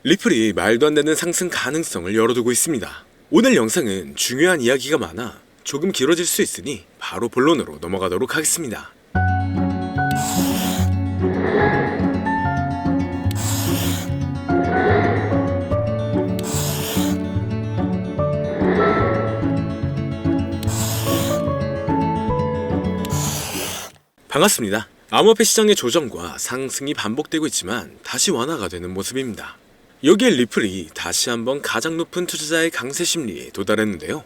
리플이 말도 안 되는 상승 가능성을 열어두고 있습니다. 오늘 영상은 중요한 이야기가 많아 조금 길어질 수 있으니 바로 본론으로 넘어가도록 하겠습니다. 반갑습니다. 암호화폐 시장의 조정과 상승이 반복되고 있지만 다시 완화가 되는 모습입니다. 여기에 리플이 다시 한번 가장 높은 투자자의 강세 심리에 도달했는데요.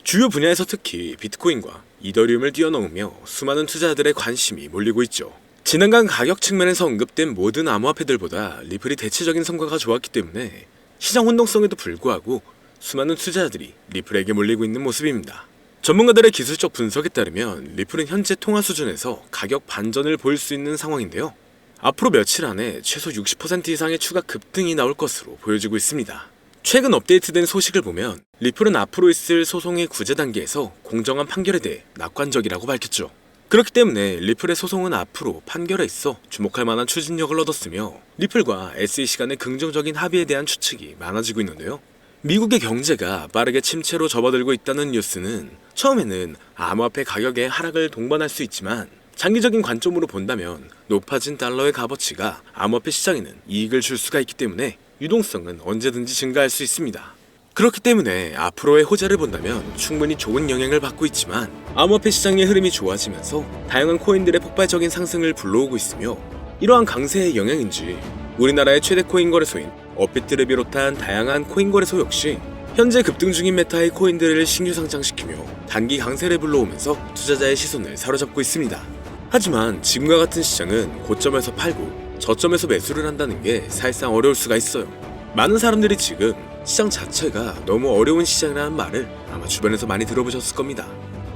주요 분야에서 특히 비트코인과 이더리움을 뛰어넘으며 수많은 투자자들의 관심이 몰리고 있죠. 지난간 가격 측면에서 언급된 모든 암호화폐들보다 리플이 대체적인 성과가 좋았기 때문에 시장 혼동성에도 불구하고 수많은 투자자들이 리플에게 몰리고 있는 모습입니다. 전문가들의 기술적 분석에 따르면 리플은 현재 통화 수준에서 가격 반전을 보일 수 있는 상황인데요. 앞으로 며칠 안에 최소 60% 이상의 추가 급등이 나올 것으로 보여지고 있습니다. 최근 업데이트된 소식을 보면 리플은 앞으로 있을 소송의 구제 단계에서 공정한 판결에 대해 낙관적이라고 밝혔죠. 그렇기 때문에 리플의 소송은 앞으로 판결에 있어 주목할 만한 추진력을 얻었으며 리플과 SEC 간의 긍정적인 합의에 대한 추측이 많아지고 있는데요. 미국의 경제가 빠르게 침체로 접어들고 있다는 뉴스는 처음에는 암호화폐 가격의 하락을 동반할 수 있지만 장기적인 관점으로 본다면 높아진 달러의 값어치가 암호화폐 시장에는 이익을 줄 수가 있기 때문에 유동성은 언제든지 증가할 수 있습니다. 그렇기 때문에 앞으로의 호재를 본다면 충분히 좋은 영향을 받고 있지만 암호화폐 시장의 흐름이 좋아지면서 다양한 코인들의 폭발적인 상승을 불러오고 있으며 이러한 강세의 영향인지 우리나라의 최대 코인 거래소인 업비트를 비롯한 다양한 코인 거래소 역시 현재 급등 중인 메타의 코인들을 신규 상장시키며 단기 강세를 불러오면서 투자자의 시선을 사로잡고 있습니다. 하지만 지금과 같은 시장은 고점에서 팔고 저점에서 매수를 한다는 게 사실상 어려울 수가 있어요. 많은 사람들이 지금 시장 자체가 너무 어려운 시장이라는 말을 아마 주변에서 많이 들어보셨을 겁니다.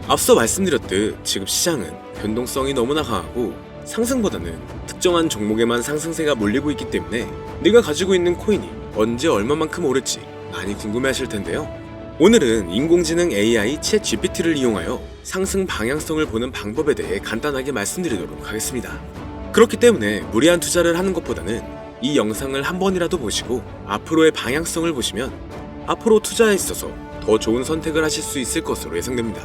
앞서 말씀드렸듯 지금 시장은 변동성이 너무나 강하고 상승보다는 특정한 종목에만 상승세가 몰리고 있기 때문에 내가 가지고 있는 코인이 언제 얼마만큼 오를지 많이 궁금해하실 텐데요. 오늘은 인공지능 AI 챗GPT를 이용하여 상승 방향성을 보는 방법에 대해 간단하게 말씀드리도록 하겠습니다. 그렇기 때문에 무리한 투자를 하는 것보다는 이 영상을 한 번이라도 보시고 앞으로의 방향성을 보시면 앞으로 투자에 있어서 더 좋은 선택을 하실 수 있을 것으로 예상됩니다.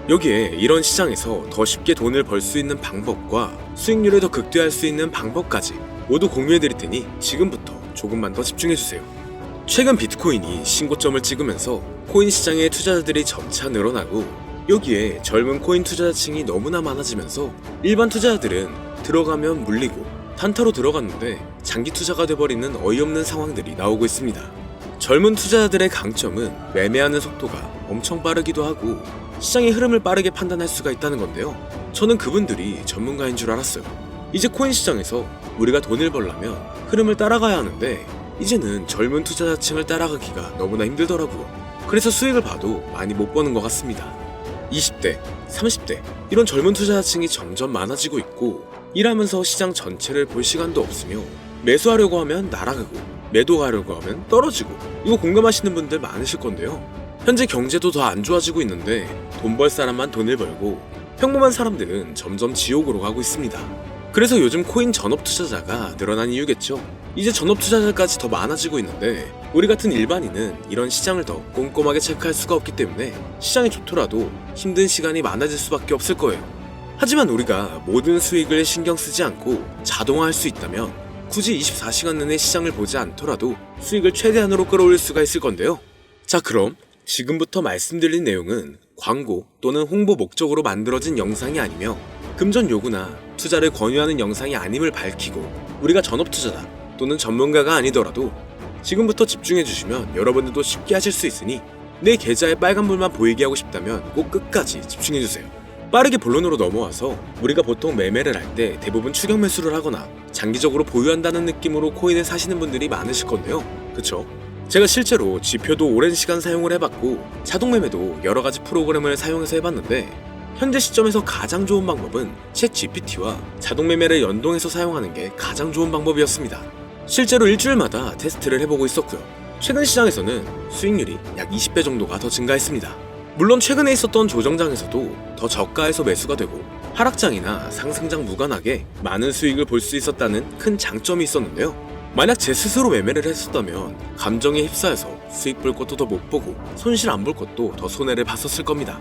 여기에 이런 시장에서 더 쉽게 돈을 벌 수 있는 방법과 수익률을 더 극대화할 수 있는 방법까지 모두 공유해드릴 테니 지금부터 조금만 더 집중해주세요. 최근 비트코인이 신고점을 찍으면서 코인 시장의 투자자들이 점차 늘어나고 여기에 젊은 코인 투자자층이 너무나 많아지면서 일반 투자자들은 들어가면 물리고 단타로 들어갔는데 장기 투자가 돼버리는 어이없는 상황들이 나오고 있습니다. 젊은 투자자들의 강점은 매매하는 속도가 엄청 빠르기도 하고 시장의 흐름을 빠르게 판단할 수가 있다는 건데요. 저는 그분들이 전문가인 줄 알았어요. 이제 코인 시장에서 우리가 돈을 벌려면 흐름을 따라가야 하는데 이제는 젊은 투자자층을 따라가기가 너무나 힘들더라고요. 그래서 수익을 봐도 많이 못 버는 것 같습니다. 20대, 30대 이런 젊은 투자자층이 점점 많아지고 있고 일하면서 시장 전체를 볼 시간도 없으며 매수하려고 하면 날아가고 매도하려고 하면 떨어지고 이거 공감하시는 분들 많으실 건데요. 현재 경제도 더 안 좋아지고 있는데 돈 벌 사람만 돈을 벌고 평범한 사람들은 점점 지옥으로 가고 있습니다. 그래서 요즘 코인 전업 투자자가 늘어난 이유겠죠. 이제 전업 투자자까지 더 많아지고 있는데 우리 같은 일반인은 이런 시장을 더 꼼꼼하게 체크할 수가 없기 때문에 시장이 좋더라도 힘든 시간이 많아질 수밖에 없을 거예요. 하지만 우리가 모든 수익을 신경 쓰지 않고 자동화할 수 있다면 굳이 24시간 내내 시장을 보지 않더라도 수익을 최대한으로 끌어올릴 수가 있을 건데요. 자, 그럼 지금부터 말씀드린 내용은 광고 또는 홍보 목적으로 만들어진 영상이 아니며 금전 요구나 투자를 권유하는 영상이 아님을 밝히고 우리가 전업 투자자 또는 전문가가 아니더라도 지금부터 집중해주시면 여러분들도 쉽게 하실 수 있으니 내 계좌에 빨간불만 보이게 하고 싶다면 꼭 끝까지 집중해주세요. 빠르게 본론으로 넘어와서 우리가 보통 매매를 할 때 대부분 추격 매수를 하거나 장기적으로 보유한다는 느낌으로 코인을 사시는 분들이 많으실 건데요. 그쵸? 제가 실제로 지표도 오랜 시간 사용을 해봤고 자동 매매도 여러가지 프로그램을 사용해서 해봤는데 현재 시점에서 가장 좋은 방법은 챗 GPT와 자동 매매를 연동해서 사용하는 게 가장 좋은 방법이었습니다. 실제로 일주일마다 테스트를 해보고 있었고요. 최근 시장에서는 수익률이 약 20배 정도가 더 증가했습니다. 물론 최근에 있었던 조정장에서도 더 저가에서 매수가 되고 하락장이나 상승장 무관하게 많은 수익을 볼 수 있었다는 큰 장점이 있었는데요. 만약 제 스스로 매매를 했었다면 감정에 휩싸여서 수익 볼 것도 더 못 보고 손실 안 볼 것도 더 손해를 봤었을 겁니다.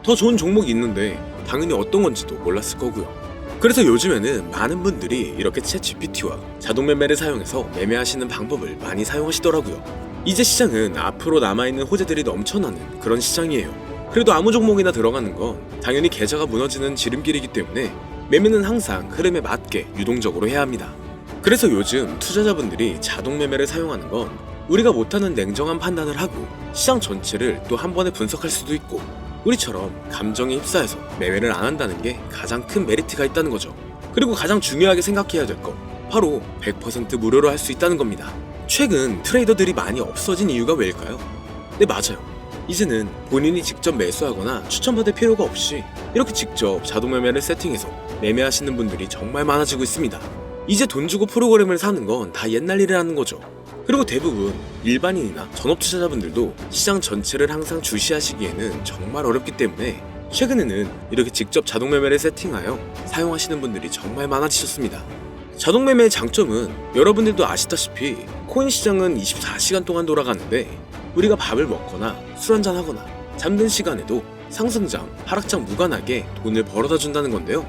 더 좋은 종목이 있는데 당연히 어떤 건지도 몰랐을 거고요. 그래서 요즘에는 많은 분들이 이렇게 챗 GPT와 자동 매매를 사용해서 매매하시는 방법을 많이 사용하시더라고요. 이제 시장은 앞으로 남아있는 호재들이 넘쳐나는 그런 시장이에요. 그래도 아무 종목이나 들어가는 건 당연히 계좌가 무너지는 지름길이기 때문에 매매는 항상 흐름에 맞게 유동적으로 해야 합니다. 그래서 요즘 투자자분들이 자동 매매를 사용하는 건 우리가 못하는 냉정한 판단을 하고 시장 전체를 또 한 번에 분석할 수도 있고 우리처럼 감정에 휩싸여서 매매를 안 한다는 게 가장 큰 메리트가 있다는 거죠. 그리고 가장 중요하게 생각해야 될 건 바로 100% 무료로 할 수 있다는 겁니다. 최근 트레이더들이 많이 없어진 이유가 왜일까요? 네, 맞아요. 이제는 본인이 직접 매수하거나 추천받을 필요가 없이 이렇게 직접 자동 매매를 세팅해서 매매하시는 분들이 정말 많아지고 있습니다. 이제 돈 주고 프로그램을 사는 건 다 옛날 일이라는 거죠. 그리고 대부분 일반인이나 전업 투자자분들도 시장 전체를 항상 주시하시기에는 정말 어렵기 때문에 최근에는 이렇게 직접 자동 매매를 세팅하여 사용하시는 분들이 정말 많아지셨습니다. 자동 매매의 장점은 여러분들도 아시다시피 코인 시장은 24시간 동안 돌아가는데 우리가 밥을 먹거나 술 한잔 하거나 잠든 시간에도 상승장, 하락장 무관하게 돈을 벌어다 준다는 건데요.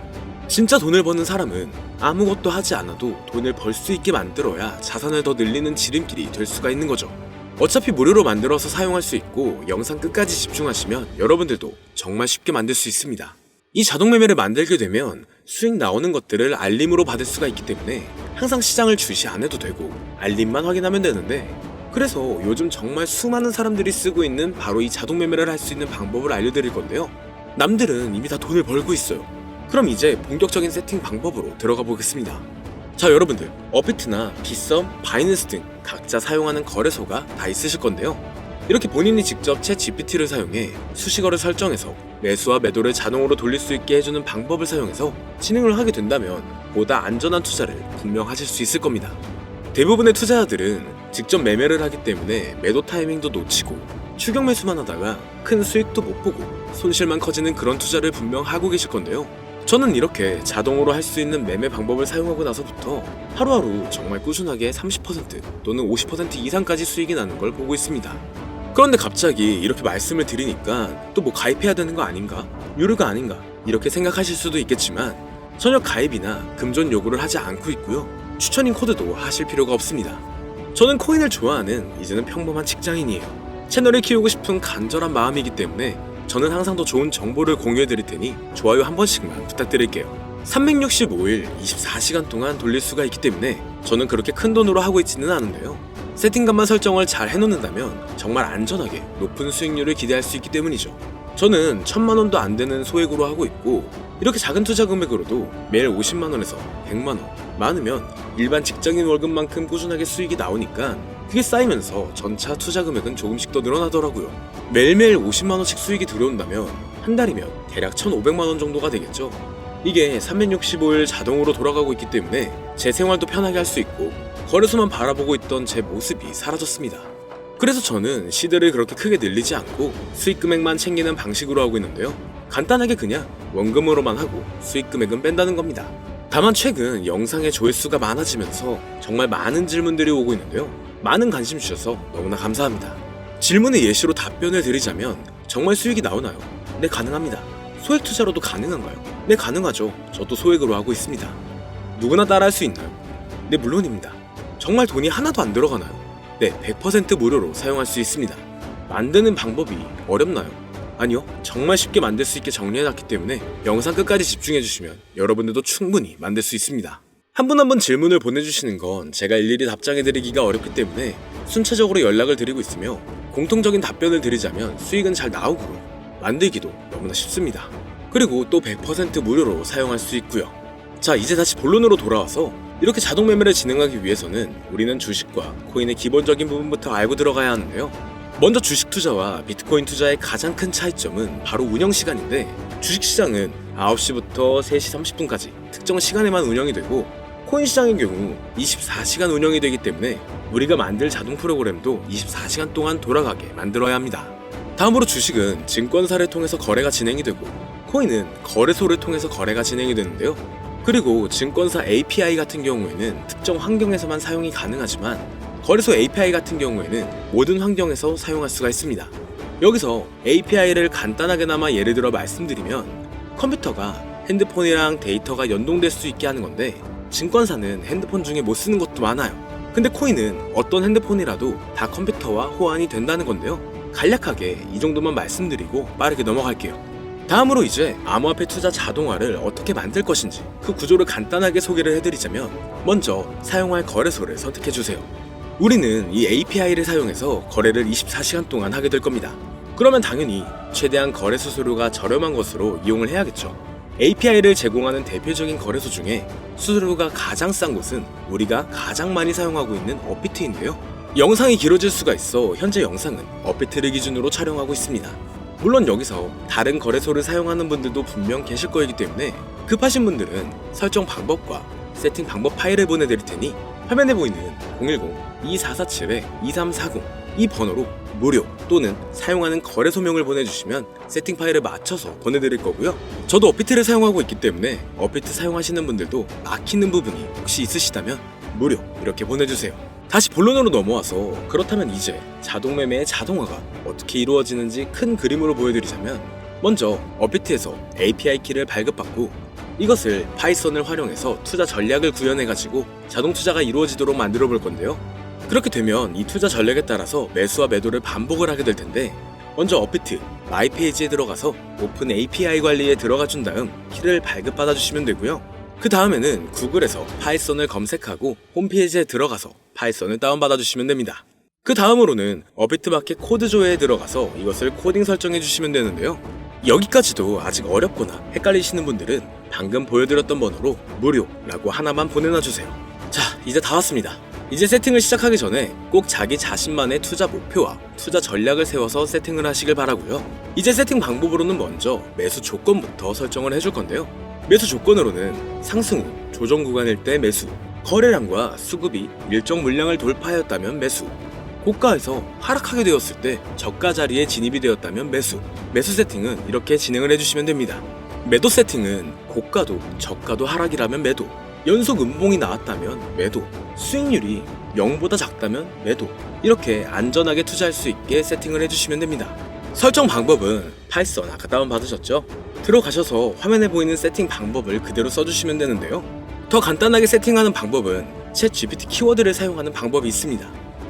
진짜 돈을 버는 사람은 아무것도 하지 않아도 돈을 벌 수 있게 만들어야 자산을 더 늘리는 지름길이 될 수가 있는 거죠. 어차피 무료로 만들어서 사용할 수 있고 영상 끝까지 집중하시면 여러분들도 정말 쉽게 만들 수 있습니다. 이 자동 매매를 만들게 되면 수익 나오는 것들을 알림으로 받을 수가 있기 때문에 항상 시장을 주시 안 해도 되고 알림만 확인하면 되는데, 그래서 요즘 정말 수많은 사람들이 쓰고 있는 바로 이 자동 매매를 할 수 있는 방법을 알려드릴 건데요. 남들은 이미 다 돈을 벌고 있어요. 그럼 이제 본격적인 세팅 방법으로 들어가 보겠습니다. 자, 여러분들 업비트나 빗썸, 바이낸스 등 각자 사용하는 거래소가 다 있으실 건데요. 이렇게 본인이 직접 챗 GPT를 사용해 수식어를 설정해서 매수와 매도를 자동으로 돌릴 수 있게 해주는 방법을 사용해서 진행을 하게 된다면 보다 안전한 투자를 분명 하실 수 있을 겁니다. 대부분의 투자자들은 직접 매매를 하기 때문에 매도 타이밍도 놓치고 추격 매수만 하다가 큰 수익도 못 보고 손실만 커지는 그런 투자를 분명 하고 계실 건데요. 저는 이렇게 자동으로 할 수 있는 매매 방법을 사용하고 나서부터 하루하루 정말 꾸준하게 30% 또는 50% 이상까지 수익이 나는 걸 보고 있습니다. 그런데 갑자기 이렇게 말씀을 드리니까 또 뭐 가입해야 되는 거 아닌가? 유료가 아닌가? 이렇게 생각하실 수도 있겠지만 전혀 가입이나 금전 요구를 하지 않고 있고요. 추천인 코드도 하실 필요가 없습니다. 저는 코인을 좋아하는 이제는 평범한 직장인이에요. 채널을 키우고 싶은 간절한 마음이기 때문에 저는 항상 더 좋은 정보를 공유해드릴 테니 좋아요 한 번씩만 부탁드릴게요. 365일 24시간 동안 돌릴 수가 있기 때문에 저는 그렇게 큰 돈으로 하고 있지는 않은데요. 세팅값만 설정을 잘 해놓는다면 정말 안전하게 높은 수익률을 기대할 수 있기 때문이죠. 저는 1000만원도 안 되는 소액으로 하고 있고 이렇게 작은 투자 금액으로도 매일 50만원에서 100만원, 많으면 일반 직장인 월급만큼 꾸준하게 수익이 나오니까 그게 쌓이면서 전차 투자 금액은 조금씩 더 늘어나더라고요. 매일매일 50만원씩 수익이 들어온다면 한 달이면 대략 1500만원 정도가 되겠죠. 이게 365일 자동으로 돌아가고 있기 때문에 제 생활도 편하게 할 수 있고 거래소만 바라보고 있던 제 모습이 사라졌습니다. 그래서 저는 시드를 그렇게 크게 늘리지 않고 수익 금액만 챙기는 방식으로 하고 있는데요. 간단하게 그냥 원금으로만 하고 수익 금액은 뺀다는 겁니다. 다만 최근 영상의 조회수가 많아지면서 정말 많은 질문들이 오고 있는데요. 많은 관심 주셔서 너무나 감사합니다. 질문의 예시로 답변을 드리자면 정말 수익이 나오나요? 네, 가능합니다. 소액 투자로도 가능한가요? 네, 가능하죠. 저도 소액으로 하고 있습니다. 누구나 따라할 수 있나요? 네, 물론입니다. 정말 돈이 하나도 안 들어가나요? 네, 100% 무료로 사용할 수 있습니다. 만드는 방법이 어렵나요? 아니요, 정말 쉽게 만들 수 있게 정리해놨기 때문에 영상 끝까지 집중해주시면 여러분들도 충분히 만들 수 있습니다. 한 분 한 분 질문을 보내주시는 건 제가 일일이 답장해드리기가 어렵기 때문에 순차적으로 연락을 드리고 있으며 공통적인 답변을 드리자면 수익은 잘 나오고 만들기도 너무나 쉽습니다. 그리고 또 100% 무료로 사용할 수 있고요. 자, 이제 다시 본론으로 돌아와서 이렇게 자동 매매를 진행하기 위해서는 우리는 주식과 코인의 기본적인 부분부터 알고 들어가야 하는데요. 먼저 주식 투자와 비트코인 투자의 가장 큰 차이점은 바로 운영 시간인데, 주식시장은 9시부터 3시 30분까지 특정 시간에만 운영이 되고 코인 시장의 경우 24시간 운영이 되기 때문에 우리가 만들 자동 프로그램도 24시간 동안 돌아가게 만들어야 합니다. 다음으로 주식은 증권사를 통해서 거래가 진행이 되고 코인은 거래소를 통해서 거래가 진행이 되는데요. 그리고 증권사 API 같은 경우에는 특정 환경에서만 사용이 가능하지만 거래소 API 같은 경우에는 모든 환경에서 사용할 수가 있습니다. 여기서 API를 간단하게나마 예를 들어 말씀드리면 컴퓨터가 핸드폰이랑 데이터가 연동될 수 있게 하는 건데 증권사는 핸드폰 중에 못 쓰는 것도 많아요. 근데 코인은 어떤 핸드폰이라도 다 컴퓨터와 호환이 된다는 건데요. 간략하게 이 정도만 말씀드리고 빠르게 넘어갈게요. 다음으로 이제 암호화폐 투자 자동화를 어떻게 만들 것인지 그 구조를 간단하게 소개를 해드리자면 먼저 사용할 거래소를 선택해주세요. 우리는 이 API를 사용해서 거래를 24시간 동안 하게 될 겁니다. 그러면 당연히 최대한 거래 수수료가 저렴한 것으로 이용을 해야겠죠. API를 제공하는 대표적인 거래소 중에 수수료가 가장 싼 곳은 우리가 가장 많이 사용하고 있는 업비트인데요. 영상이 길어질 수가 있어 현재 영상은 업비트를 기준으로 촬영하고 있습니다. 물론 여기서 다른 거래소를 사용하는 분들도 분명 계실 거이기 때문에 급하신 분들은 설정 방법과 세팅 방법 파일을 보내드릴 테니 화면에 보이는 010-2447-2340 이 번호로 무료 또는 사용하는 거래소명을 보내주시면 세팅 파일을 맞춰서 보내드릴 거고요. 저도 업비트를 사용하고 있기 때문에 업비트 사용하시는 분들도 막히는 부분이 혹시 있으시다면 무료 이렇게 보내주세요. 다시 본론으로 넘어와서 그렇다면 이제 자동매매의 자동화가 어떻게 이루어지는지 큰 그림으로 보여드리자면 먼저 업비트에서 API 키를 발급받고 이것을 파이썬을 활용해서 투자 전략을 구현해가지고 자동 투자가 이루어지도록 만들어 볼 건데요. 그렇게 되면 이 투자 전략에 따라서 매수와 매도를 반복을 하게 될 텐데 먼저 업비트 마이 페이지에 들어가서 오픈 API 관리에 들어가 준 다음 키를 발급받아 주시면 되고요. 그 다음에는 구글에서 파이썬을 검색하고 홈페이지에 들어가서 파이썬을 다운받아 주시면 됩니다. 그 다음으로는 업비트 마켓 코드 조회에 들어가서 이것을 코딩 설정해 주시면 되는데요. 여기까지도 아직 어렵거나 헷갈리시는 분들은 방금 보여드렸던 번호로 무료라고 하나만 보내놔 주세요. 자, 이제 다 왔습니다. 이제 세팅을 시작하기 전에 꼭 자기 자신만의 투자 목표와 투자 전략을 세워서 세팅을 하시길 바라고요. 이제 세팅 방법으로는 먼저 매수 조건부터 설정을 해줄 건데요. 매수 조건으로는 상승 후 조정 구간일 때 매수, 거래량과 수급이 일정 물량을 돌파하였다면 매수, 고가에서 하락하게 되었을 때 저가 자리에 진입이 되었다면 매수, 매수 세팅은 이렇게 진행을 해주시면 됩니다. 매도 세팅은 고가도 저가도 하락이라면 매도, 연속 음봉이 나왔다면 매도, 수익률이 0보다 작다면 매도, 이렇게 안전하게 투자할 수 있게 세팅을 해주시면 됩니다. 설정 방법은 파이썬 아까 다운받으셨죠? 들어가셔서 화면에 보이는 세팅 방법을 그대로 써주시면 되는데요. 더 간단하게 세팅하는 방법은 챗 GPT 키워드를 사용하는 방법이 있습니다.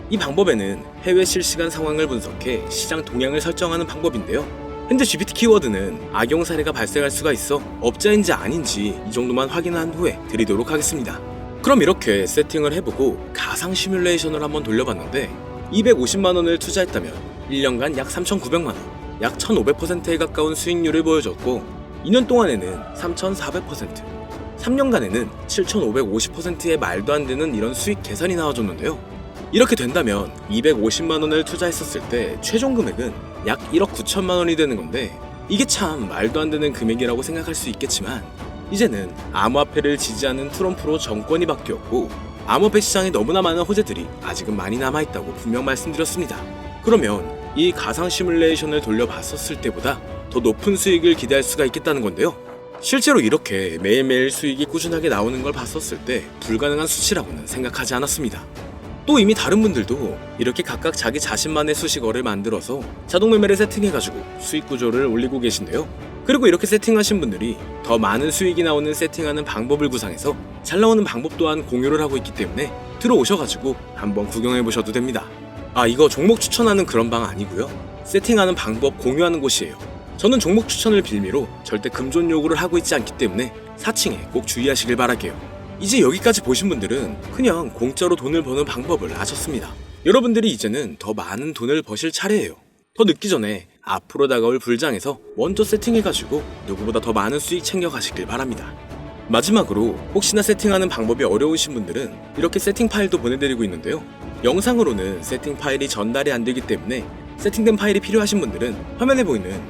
이 방법에는 해외 실시간 상황을 분석해 시장 동향을 설정하는 방법인데요. 현재 GPT 키워드는 악용 사례가 발생할 수가 있어 업자인지 아닌지 이 정도만 확인한 후에 드리도록 하겠습니다. 그럼 이렇게 세팅을 해보고 가상 시뮬레이션을 한번 돌려봤는데 250만원을 투자했다면 1년간 약 3,900만원, 약 1,500%에 가까운 수익률을 보여줬고 2년 동안에는 3,400%, 3년간에는 7,550%의 말도 안 되는 이런 수익 계산이 나와줬는데요. 이렇게 된다면 250만원을 투자했었을 때 최종 금액은 약 1억 9천만원이 되는 건데 이게 참 말도 안 되는 금액이라고 생각할 수 있겠지만 이제는 암호화폐를 지지하는 트럼프로 정권이 바뀌었고 암호화폐 시장에 너무나 많은 호재들이 아직은 많이 남아있다고 분명 말씀드렸습니다. 그러면 이 가상 시뮬레이션을 돌려봤었을 때보다 더 높은 수익을 기대할 수가 있겠다는 건데요. 실제로 이렇게 매일매일 수익이 꾸준하게 나오는 걸 봤었을 때 불가능한 수치라고는 생각하지 않았습니다. 또 이미 다른 분들도 이렇게 각각 자기 자신만의 수식어를 만들어서 자동 매매를 세팅해가지고 수익 구조를 올리고 계신데요. 그리고 이렇게 세팅하신 분들이 더 많은 수익이 나오는 세팅하는 방법을 구상해서 잘 나오는 방법 또한 공유를 하고 있기 때문에 들어오셔가지고 한번 구경해보셔도 됩니다. 아, 이거 종목 추천하는 그런 방 아니고요. 세팅하는 방법 공유하는 곳이에요. 저는 종목 추천을 빌미로 절대 금존 요구를 하고 있지 않기 때문에 사칭에 꼭 주의하시길 바랄게요. 이제 여기까지 보신 분들은 그냥 공짜로 돈을 버는 방법을 아셨습니다. 여러분들이 이제는 더 많은 돈을 버실 차례예요. 더 늦기 전에 앞으로 다가올 불장에서 먼저 세팅해가지고 누구보다 더 많은 수익 챙겨가시길 바랍니다. 마지막으로 혹시나 세팅하는 방법이 어려우신 분들은 이렇게 세팅 파일도 보내드리고 있는데요. 영상으로는 세팅 파일이 전달이 안 되기 때문에 세팅된 파일이 필요하신 분들은 화면에 보이는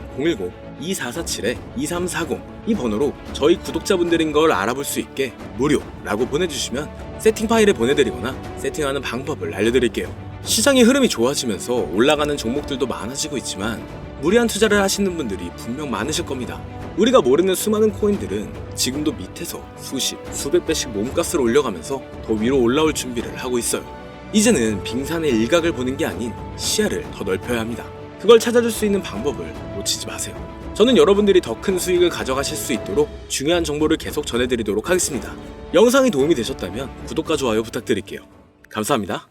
010-2447-2340 이 번호로 저희 구독자분들인 걸 알아볼 수 있게 무료라고 보내주시면 세팅 파일을 보내드리거나 세팅하는 방법을 알려드릴게요. 시장의 흐름이 좋아지면서 올라가는 종목들도 많아지고 있지만 무리한 투자를 하시는 분들이 분명 많으실 겁니다. 우리가 모르는 수많은 코인들은 지금도 밑에서 수십, 수백 배씩 몸값을 올려가면서 더 위로 올라올 준비를 하고 있어요. 이제는 빙산의 일각을 보는 게 아닌 시야를 더 넓혀야 합니다. 그걸 찾아줄 수 있는 방법을 놓치지 마세요. 저는 여러분들이 더 큰 수익을 가져가실 수 있도록 중요한 정보를 계속 전해드리도록 하겠습니다. 영상이 도움이 되셨다면 구독과 좋아요 부탁드릴게요. 감사합니다.